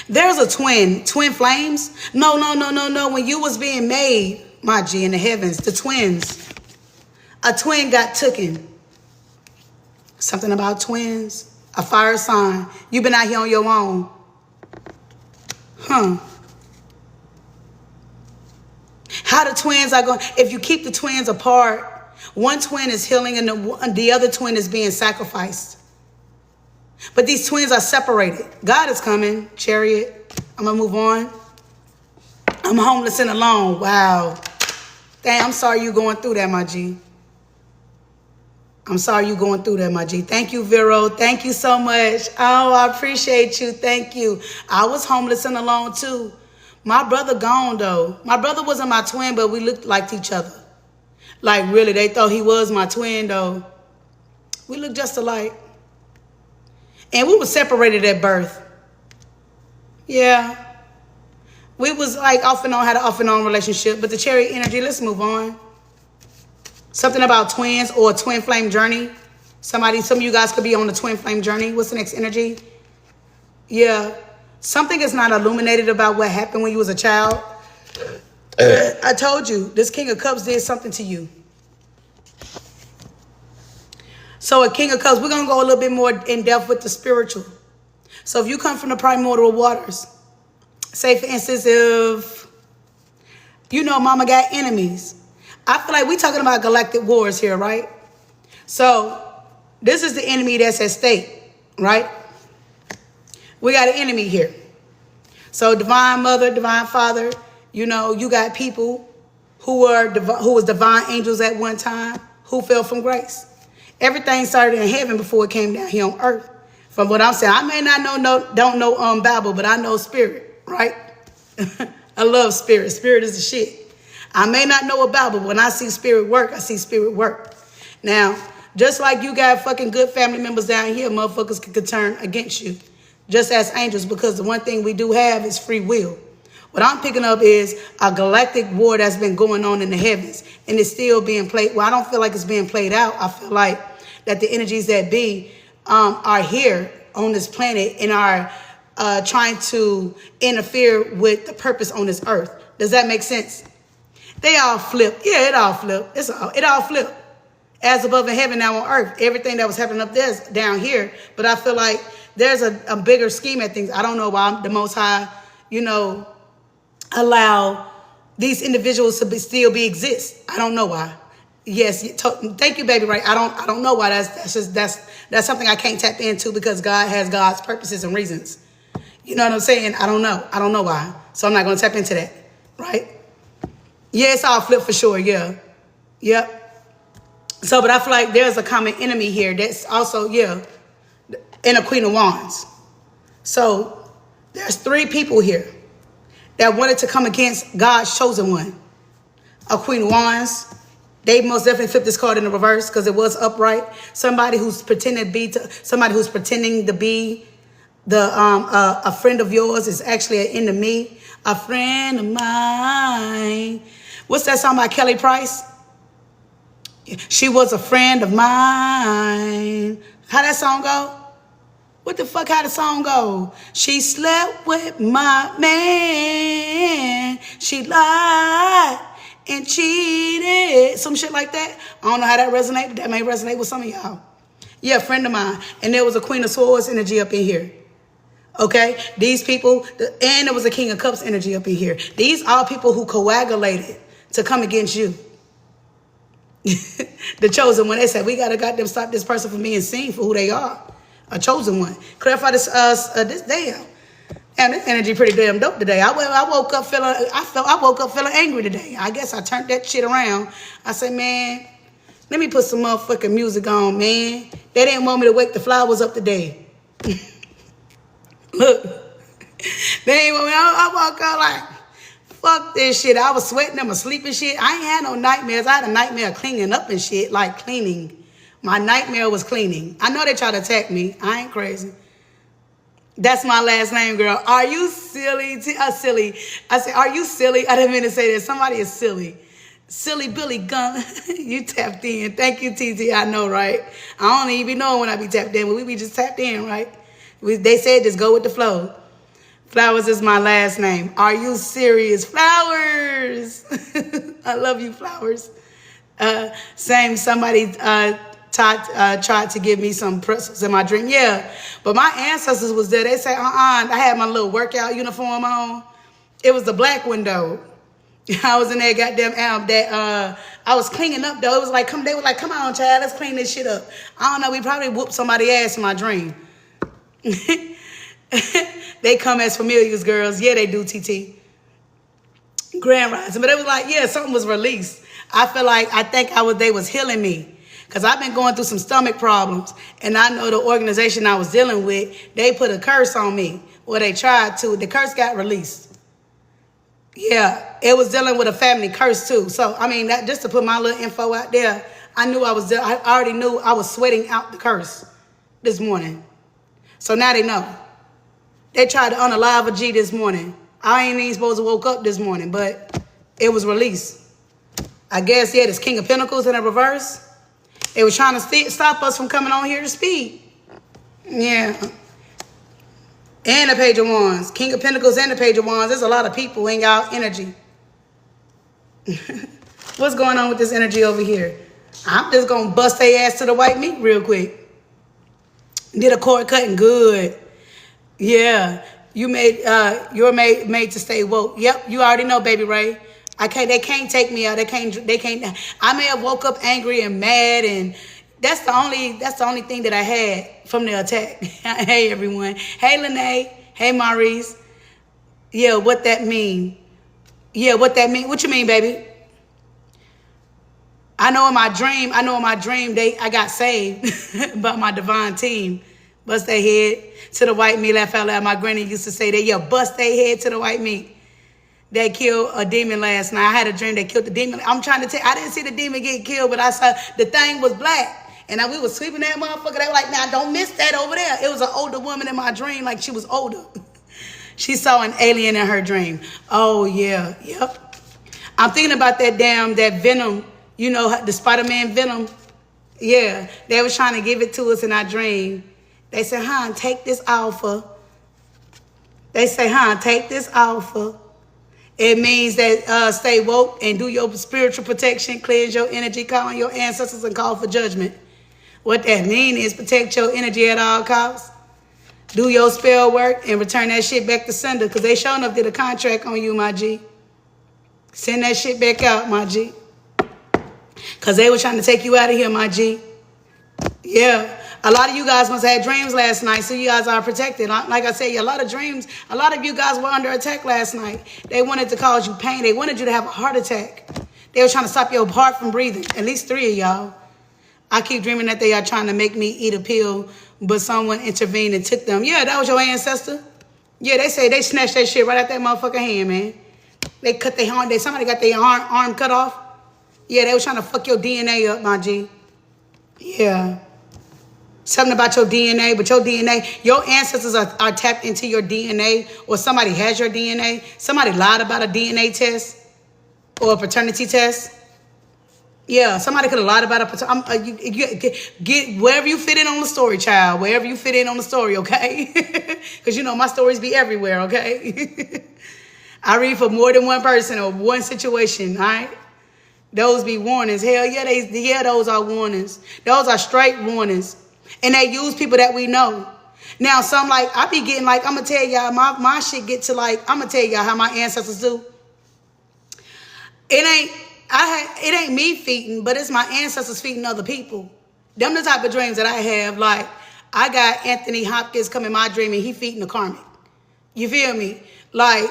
There's a twin flames. No. When you was being made, my G, in the heavens, the twins, a twin got taken. Something about twins, a fire sign. You've been out here on your own. How the twins are going, if you keep the twins apart, one twin is healing and the other twin is being sacrificed. But these twins are separated. God is coming, Chariot. I'm going to move on. I'm homeless and alone. Wow. Dang, I'm sorry you're going through that, my G. I'm sorry you're going through that, my G. Thank you, Vero. Thank you so much. Oh, I appreciate you. Thank you. I was homeless and alone, too. My brother gone, though. My brother wasn't my twin, but we looked like each other. Like, really, they thought he was my twin, though. We looked just alike. And we were separated at birth. Yeah. We was like off and on, had an off and on relationship. But the Chariot energy, let's move on. Something about twins or a twin flame journey. Some of you guys could be on the twin flame journey. What's the next energy? Yeah. Something is not illuminated about what happened when you was a child. I told you, this King of Cups did something to you. So a King of Cups, we're going to go a little bit more in depth with the spiritual. So if you come from the primordial waters, say for instance, if mama got enemies. I feel like we're talking about galactic wars here, right? So this is the enemy that's at stake, right? We got an enemy here. So divine mother, divine father, you got people who was divine angels at one time who fell from grace. Everything started in heaven before it came down here on earth. From what I'm saying, I may not don't know Bible, but I know spirit, right? I love spirit. Spirit is the shit. I may not know a Bible, but when I see spirit work, I see spirit work. Now, just like you got fucking good family members down here, motherfuckers could turn against you, just as angels, because the one thing we do have is free will. What I'm picking up is a galactic war that's been going on in the heavens, and it's still being played. Well, I don't feel like it's being played out. I feel like that the energies that be are here on this planet and are trying to interfere with the purpose on this earth. Does that make sense? They all flip. Yeah, it all flip. It all flip. As above in heaven, now on earth. Everything that was happening up there is down here. But I feel like there's a bigger scheme at things. I don't know why the Most High, allow these individuals to still exist. I don't know why. Yes, thank you, baby. Right? I don't know why. That's something I can't tap into because God has God's purposes and reasons. You know what I'm saying? I don't know. I don't know why. So I'm not going to tap into that. Right? Yeah, it's all flip for sure. Yeah. Yep. So, but I feel like there's a common enemy here that's also, and a Queen of Wands. So there's 3 people here that wanted to come against God's chosen one. A Queen of Wands. They most definitely flipped this card in the reverse because it was upright. Somebody who's pretending to be a friend of yours is actually an enemy. A friend of mine. What's that song by Kelly Price? She was a friend of mine. How that song go? What the fuck, how the song go? She slept with my man. She lied and cheated. Some shit like that. I don't know how that resonates, but that may resonate with some of y'all. Yeah, friend of mine. And there was a Queen of Swords energy up in here. Okay? These people, and there was a King of Cups energy up in here. These are people who coagulated to come against you. The chosen one. They said, we got to goddamn stop this person from being seen for who they are. A chosen one. Clarify this damn. And this energy pretty damn dope today. I woke up feeling angry today. I guess I turned that shit around. I said, man, let me put some motherfucking music on, man. They didn't want me to wake the flowers up today. Look. They ain't want me. I woke up like, fuck this shit. I was sweating. I'm asleep and shit. I ain't had no nightmares. I had a nightmare of cleaning up and shit. Like cleaning. My nightmare was cleaning. I know they try to attack me. I ain't crazy. That's my last name, girl. Are you silly? Silly. I said, are you silly? I didn't mean to say that. Somebody is silly. Silly Billy Gun. You tapped in. Thank you, TT. I know, right? I don't even be knowing when I be tapped in, but we be just tapped in, right? They said just go with the flow. Flowers is my last name. Are you serious? Flowers. I love you, Flowers. Somebody tried to give me some pretzels in my dream. Yeah, but my ancestors was there. They say, I had my little workout uniform on. It was the black window. I was in there, goddamn I was cleaning up though. It was like, they were like, come on, child, let's clean this shit up. I don't know. We probably whooped somebody's ass in my dream. They come as familiars, girls. Yeah, they do, TT. Grand Rising. But it was like, yeah, something was released. I think they was healing me. Because I've been going through some stomach problems. And I know the organization I was dealing with, they put a curse on me. Well, they tried to. The curse got released. Yeah, it was dealing with a family curse too. So, I mean, that just to put my little info out there, I already knew I was sweating out the curse this morning. So now they know. They tried to unalive a G this morning. I ain't even supposed to woke up this morning, but it was released. I guess, yeah, this King of Pentacles in a reverse. They were trying to stop us from coming on here to speak. Yeah. And the Page of Wands. King of Pentacles and the Page of Wands. There's a lot of people in y'all energy. What's going on with this energy over here? I'm just going to bust their ass to the white meat real quick. Did a cord cutting good. Yeah. You're made to stay woke. Yep, you already know, baby Ray. They can't take me out. They can't. I may have woke up angry and mad, and that's the only thing that I had from the attack. Hey everyone. Hey Lene. Hey Maurice. Yeah, what that mean? Yeah, what that mean? What you mean, baby? I know in my dream, I got saved by my divine team. Bust their head to the white meat. Laugh out loud. My granny used to say that, yeah, bust their head to the white meat. They killed a demon last night. I had a dream they killed the demon. I'm trying to tell you, I didn't see the demon get killed, but I saw the thing was black. And we was sweeping that motherfucker. They were like, nah, don't miss that over there. It was an older woman in my dream, like she was older. She saw an alien in her dream. Oh, yeah. Yep. I'm thinking about that Venom, you know, the Spider-Man Venom. Yeah, they was trying to give it to us in our dream. They said, "Hon, take this alpha." They say, "Hon, take this alpha." It means that stay woke and do your spiritual protection, cleanse your energy, call on your ancestors, and call for judgment. What that means is protect your energy at all costs. Do your spell work and return that shit back to sender, because they sure enough did a contract on you, my G. Send that shit back out, my G. Because they were trying to take you out of here, my G. Yeah. A lot of you guys must have had dreams last night, so you guys are protected. Like I said, a lot of you guys were under attack last night. They wanted to cause you pain. They wanted you to have a heart attack. They were trying to stop your heart from breathing. At least 3 of y'all. I keep dreaming that they are trying to make me eat a pill, but someone intervened and took them. Yeah, that was your ancestor. Yeah, they say they snatched that shit right out that motherfucking hand, man. They cut their arm. Somebody got their arm cut off. Yeah, they were trying to fuck your DNA up, my G. Yeah. Something about your DNA, but your ancestors are tapped into your DNA, or somebody has your DNA. Somebody lied about a DNA test or a paternity test. Yeah, somebody could have lied about get wherever you fit in on the story, child. Wherever you fit in on the story, okay? Because you know my stories be everywhere, okay? I read for more than one person or one situation, all right? Those be warnings. Hell yeah, those are warnings. Those are straight warnings. And they use people that we know. Now, some I be getting I'm going to tell y'all, my shit get to I'm going to tell y'all how my ancestors do. It ain't me feeding, but it's my ancestors feeding other people. Them the type of dreams that I have. I got Anthony Hopkins come in my dream and he feeding the karmic. You feel me? I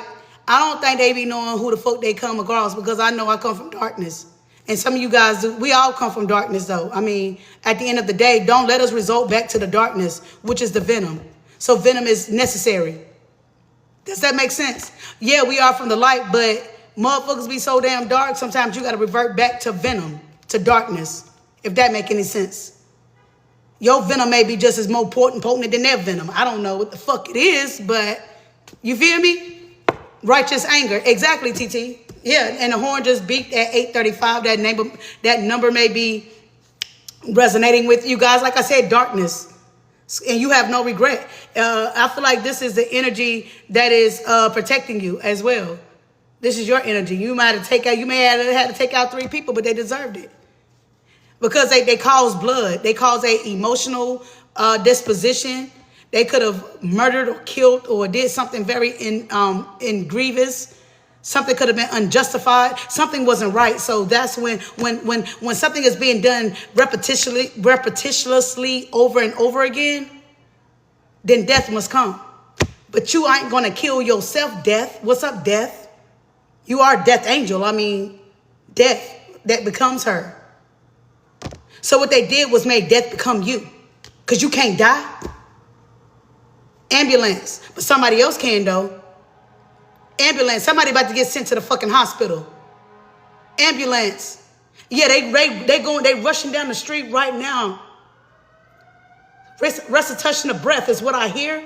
don't think they be knowing who the fuck they come across, because I know I come from darkness. And some of you guys do. We all come from darkness, though. I mean, at the end of the day, don't let us resort back to the darkness, which is the venom. So venom is necessary. Does that make sense? Yeah, we are from the light, but motherfuckers be so damn dark, sometimes you got to revert back to venom, to darkness, if that make any sense. Your venom may be just as more potent than their venom. I don't know what the fuck it is, but you feel me? Righteous anger. Exactly, TT. Yeah, and the horn just beat at 8:35. That number may be resonating with you guys. Like I said, darkness. And you have no regret. I feel like this is the energy that is protecting you as well. This is your energy. You may have had to take out 3 people, but they deserved it. Because they cause blood. They cause a emotional disposition. They could have murdered or killed or did something very grievous. Something could have been unjustified. Something wasn't right. So that's when something is being done repetitiously over and over again, then death must come. But you ain't going to kill yourself, death. What's up, death? You are death angel. I mean, death that becomes her. So what they did was make death become you, because you can't die. Ambulance. But somebody else can, though. Ambulance. Somebody about to get sent to the fucking hospital. Ambulance. Yeah, they rushing down the street right now. Resuscitation of breath is what I hear.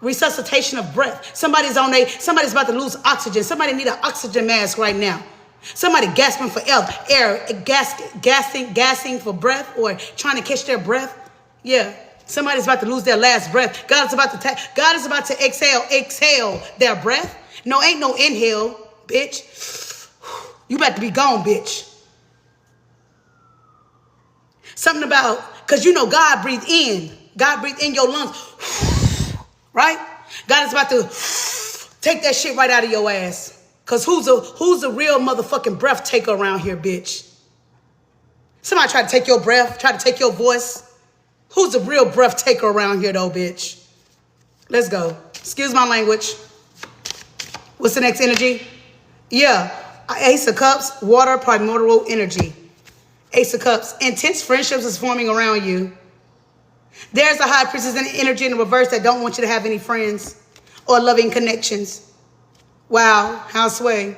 Resuscitation of breath. Somebody's about to lose oxygen. Somebody need an oxygen mask right now. Somebody gasping for air, gassing for breath, or trying to catch their breath. Yeah. Somebody's about to lose their last breath. God is about to exhale their breath. No, ain't no inhale, bitch. You about to be gone, bitch. Something about, because you know God breathed in. God breathed in your lungs. Right? God is about to take that shit right out of your ass. Because who's a real motherfucking breath taker around here, bitch? Somebody try to take your breath, try to take your voice. Who's the real breath taker around here, though, bitch? Let's go. Excuse my language. What's the next energy? Yeah. Ace of Cups, water, primordial energy. Ace of Cups. Intense friendships is forming around you. There's a high priestess in energy in the reverse that don't want you to have any friends or loving connections. Wow, how sway.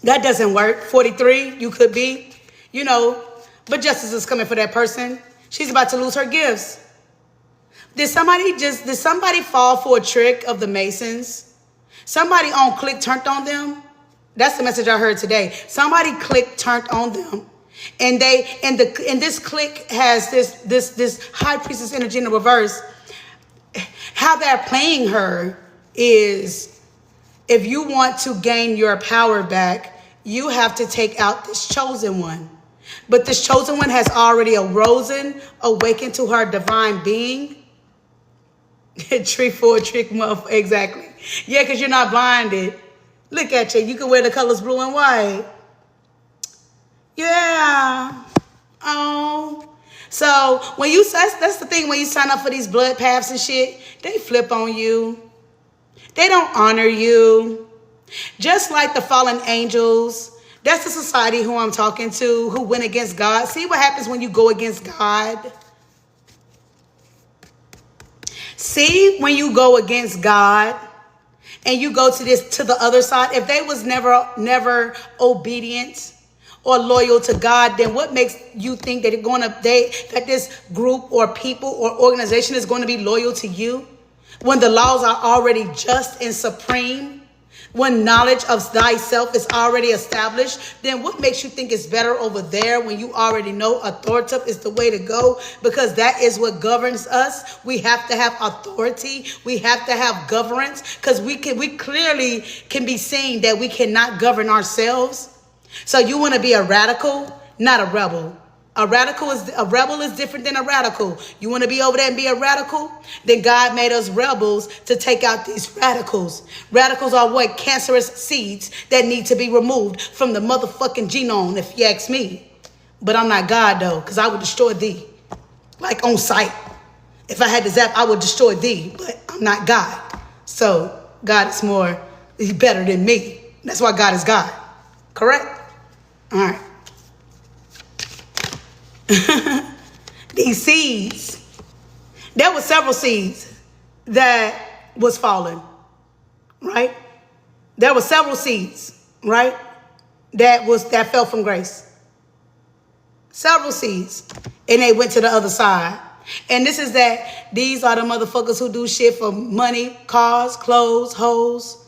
That doesn't work. 43, you could be, but justice is coming for that person. She's about to lose her gifts. Did somebody fall for a trick of the Masons? Somebody on click turned on them? That's the message I heard today. Somebody click turned on them. And this click has this high priestess energy in the reverse. How they're playing her is, if you want to gain your power back, you have to take out this chosen one. But this chosen one has already arisen, awakened to her divine being. Trick for a trick, motherfucker. Exactly. Yeah, because you're not blinded. Look at you. You can wear the colors blue and white. Yeah. Oh. So that's the thing, when you sign up for these blood paths and shit, they flip on you. They don't honor you. Just like the fallen angels. That's the society who I'm talking to, who went against God. See what happens when you go against God? See, when you go against God and you go to the other side, if they was never obedient or loyal to God, then what makes you think that that this group or people or organization is going to be loyal to you when the laws are already just and supreme? When knowledge of thyself is already established, then what makes you think it's better over there when you already know authoritative is the way to go? Because that is what governs us. We have to have authority. We have to have governance, because we clearly can be seeing that we cannot govern ourselves. So you want to be a radical, not a rebel. A rebel is different than a radical. You want to be over there and be a radical? Then God made us rebels to take out these radicals. Radicals are what? Cancerous seeds that need to be removed from the motherfucking genome, if you ask me. But I'm not God, though, because I would destroy thee. Like on sight. If I had to zap, I would destroy thee. But I'm not God. So God is he's better than me. That's why God is God. Correct? All right. These seeds, there were several seeds that was fallen, right? There were several seeds, right? That fell from grace. Several seeds. And they went to the other side. And these are the motherfuckers who do shit for money, cars, clothes, hoes,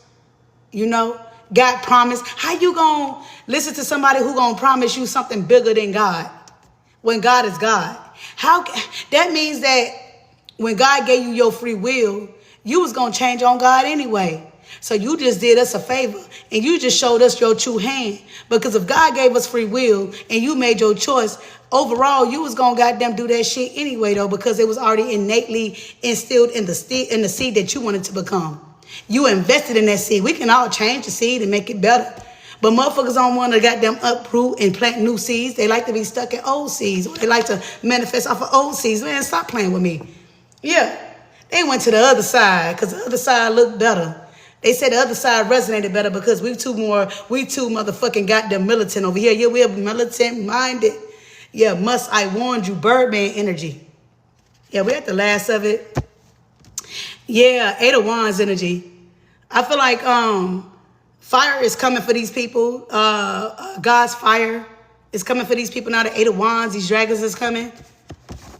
God promised. How you gonna listen to somebody who gonna promise you something bigger than God? When God is God. That means that when God gave you your free will, you was going to change on God anyway. So you just did us a favor and you just showed us your true hand. Because if God gave us free will and you made your choice, overall, you was going to goddamn do that shit anyway, though, because it was already innately instilled in the seed that you wanted to become. You invested in that seed. We can all change the seed and make it better. But motherfuckers don't want to goddamn uproot and plant new seeds. They like to be stuck in old seeds. Or they like to manifest off of old seeds. Man, stop playing with me. Yeah. They went to the other side because the other side looked better. They said the other side resonated better because we too motherfucking goddamn militant over here. Yeah, we're militant minded. Yeah, I warned you, Birdman energy. Yeah, we're at the last of it. Yeah, 8 of Wands energy. I feel like fire is coming for these people. God's fire is coming for these people now. The 8 of Wands, these dragons is coming.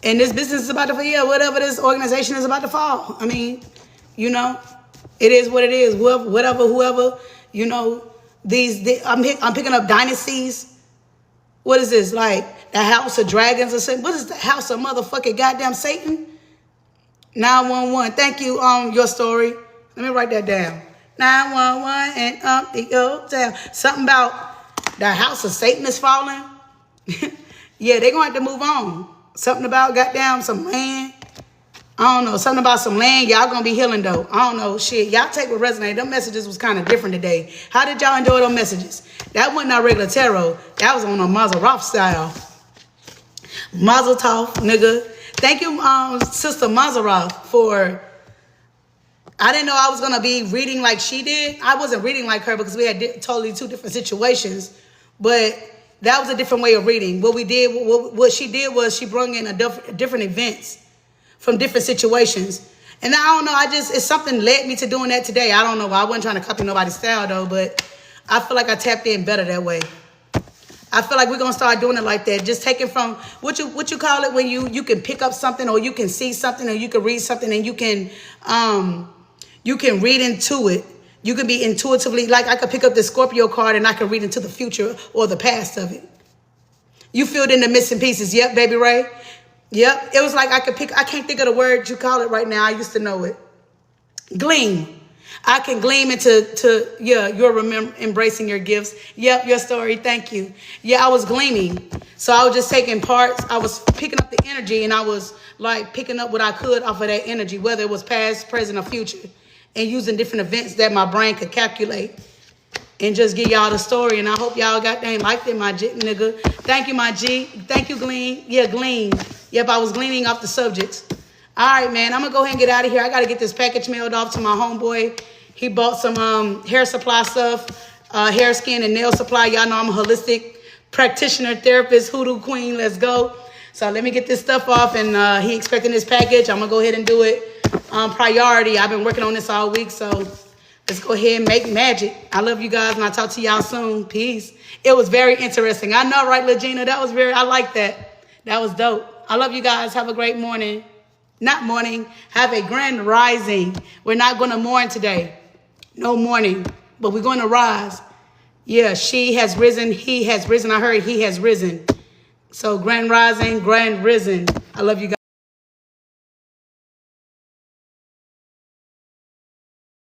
And this business is about to fall. Whatever this organization is about to fall. I mean, it is what it is. Whoever, I'm picking up dynasties. What is this? Like the house of dragons or something? What is the house of motherfucking goddamn Satan? 911. Thank you, your story. Let me write that down. 911 and the old town. Something about the house of Satan is falling. Yeah, they're going to have to move on. Something about goddamn some land. I don't know. Something about some land. Y'all going to be healing, though. I don't know. Shit. Y'all take what resonated. Them messages was kind of different today. How did y'all enjoy them messages? That wasn't our regular tarot. That was on a Mazel Tov style. Mazel Tov, nigga. Thank you, Sister Mazel Tov, for... I didn't know I was going to be reading like she did. I wasn't reading like her because we had totally two different situations. But that was a different way of reading. What she did was she brought in different events from different situations. And I don't know, it's something led me to doing that today. I don't know why. I wasn't trying to copy nobody's style though, but I feel like I tapped in better that way. I feel like we're gonna start doing it like that. Just taking from what you call it when you can pick up something, or you can see something, or you can read something, and you can read into it. You can be intuitively, like I could pick up the Scorpio card and I can read into the future or the past of it. You filled in the missing pieces. Yep, baby Ray. Yep. It was like I can't think of the word you call it right now. I used to know it. Gleam. I can gleam into you're embracing your gifts. Yep, your story. Thank you. Yeah, I was gleaming. So I was just taking parts. I was picking up the energy, and I was like picking up what I could off of that energy, whether it was past, present, or future, and using different events that my brain could calculate and just give y'all the story. And I hope y'all goddamn liked it, my nigga. Thank you, my G. Thank you, Glean. Yeah, Glean. Yep, I was gleaning off the subjects. All right, man, I'm going to go ahead and get out of here. I got to get this package mailed off to my homeboy. He bought some hair supply stuff, hair, skin, and nail supply. Y'all know I'm a holistic practitioner, therapist, hoodoo queen. Let's go. So let me get this stuff off, and he expecting this package. I'm going to go ahead and do it priority. I've been working on this all week, so let's go ahead and make magic. I love you guys, and I'll talk to y'all soon. Peace. It was very interesting. I know, right, Legina? I like that. That was dope. I love you guys. Have a great morning. Not morning. Have a grand rising. We're not going to mourn today. No mourning. But we're going to rise. Yeah, she has risen. He has risen. I heard he has risen. So grand rising, grand risen. I love you guys.